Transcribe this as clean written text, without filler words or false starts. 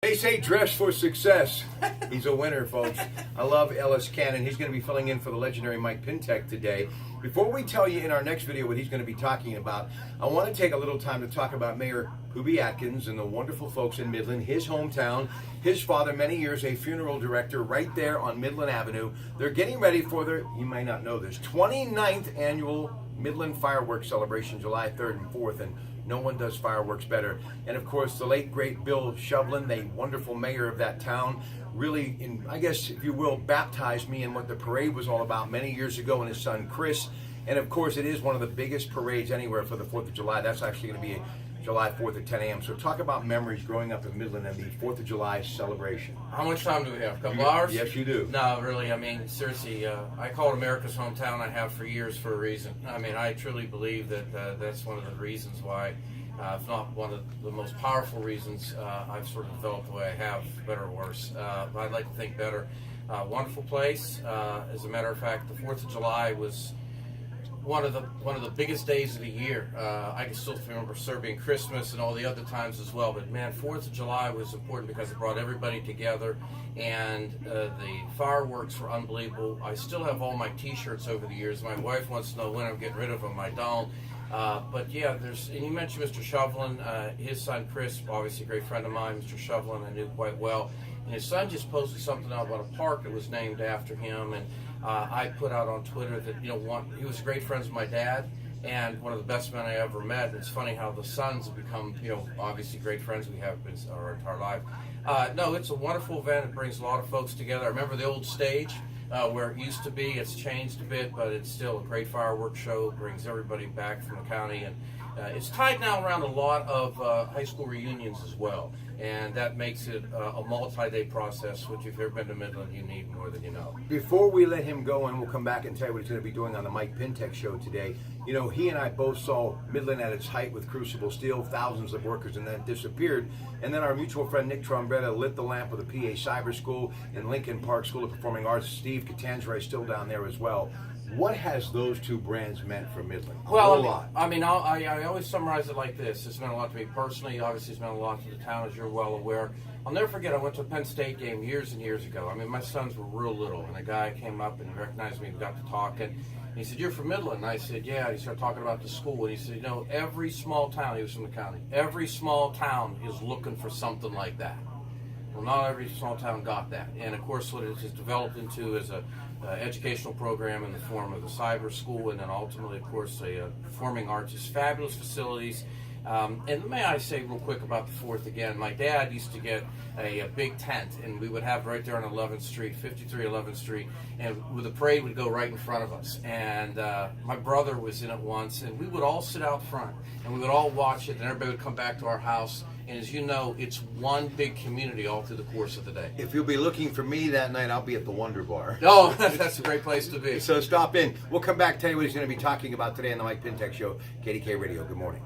They say dress for success. He's a winner, folks. I love Ellis Cannon. He's going to be filling in for the legendary Mike Pintek today. Before we tell you in our next video what he's going to be talking about, I want to take a little time to talk about Mayor Poobie Atkins and the wonderful folks in Midland, his hometown. His father, many years a funeral director right there on Midland Avenue. They're getting ready for their, you may not know this, 29th annual Midland fireworks celebration, July 3rd and 4th. And no one does fireworks better. And of course, the late, great Bill Shovlin, the wonderful mayor of that town, really, I guess, if you will, baptized me in what the parade was all about many years ago, and his son, Chris. And of course, it is one of the biggest parades anywhere for the 4th of July. That's actually going to be July 4th at 10 a.m. So talk about memories growing up in Midland and the 4th of July celebration. How much time do we have? A couple hours? Yes, you do. No, really, I mean, seriously, I call it America's hometown. I have for years for a reason. I mean, I truly believe that that's one of the reasons why, if not one of the most powerful reasons, I've sort of developed the way I have, better or worse. I'd like to think better. Wonderful place. As a matter of fact, the 4th of July was one of the biggest days of the year. I can still remember serving Christmas and all the other times as well. But man, 4th of July was important because it brought everybody together, and the fireworks were unbelievable. I still have all my T-shirts over the years. My wife wants to know when I'm getting rid of them. I don't. But yeah, and you mentioned Mr. Shovlin, his son Chris, obviously a great friend of mine. Mr. Shovlin I knew quite well, and his son just posted something out about a park that was named after him, and I put out on Twitter that, he was great friends with my dad and one of the best men I ever met. And it's funny how the sons have become, obviously great friends we have been our entire life. No, it's a wonderful event. It brings a lot of folks together. I remember the old stage where it used to be. It's changed a bit, but it's still a great fireworks show. It brings everybody back from the county, and it's tied now around a lot of high school reunions as well, and that makes it a multi-day process, which if you've ever been to Midland, you need more than you know. Before we let him go, and we'll come back and tell you what he's going to be doing on the Mike Pintek show today, he and I both saw Midland at its height with Crucible Steel, thousands of workers, and then it disappeared. And then our mutual friend Nick Trombetta lit the lamp with the PA Cyber School and Lincoln Park School of Performing Arts. Steve Catanzaro is still down there as well. What has those two brands meant for Midland? Well, I always summarize it like this. It's meant a lot to me personally. Obviously, it's meant a lot to the town, as you're well aware. I'll never forget, I went to a Penn State game years and years ago. I mean, my sons were real little, and a guy came up and recognized me and got to talking. And he said, "You're from Midland?" And I said, "Yeah." And he started talking about the school, and he said, every small town, he was from the county, every small town is looking for something like that. Well, not every small town got that. And of course, what it has developed into is a educational program in the form of the cyber school, and then ultimately, of course, a performing arts, is fabulous facilities. And may I say real quick about the 4th again, my dad used to get a big tent, and we would have right there on 11th Street, 53 11th Street, and the parade would go right in front of us. And my brother was in it once, and we would all sit out front, and we would all watch it, and everybody would come back to our house. And as you know, it's one big community all through the course of the day. If you'll be looking for me that night, I'll be at the Wonder Bar. Oh, that's a great place to be. So stop in. We'll come back, tell you what he's going to be talking about today on the Mike Pintek Show, KDK Radio. Good morning.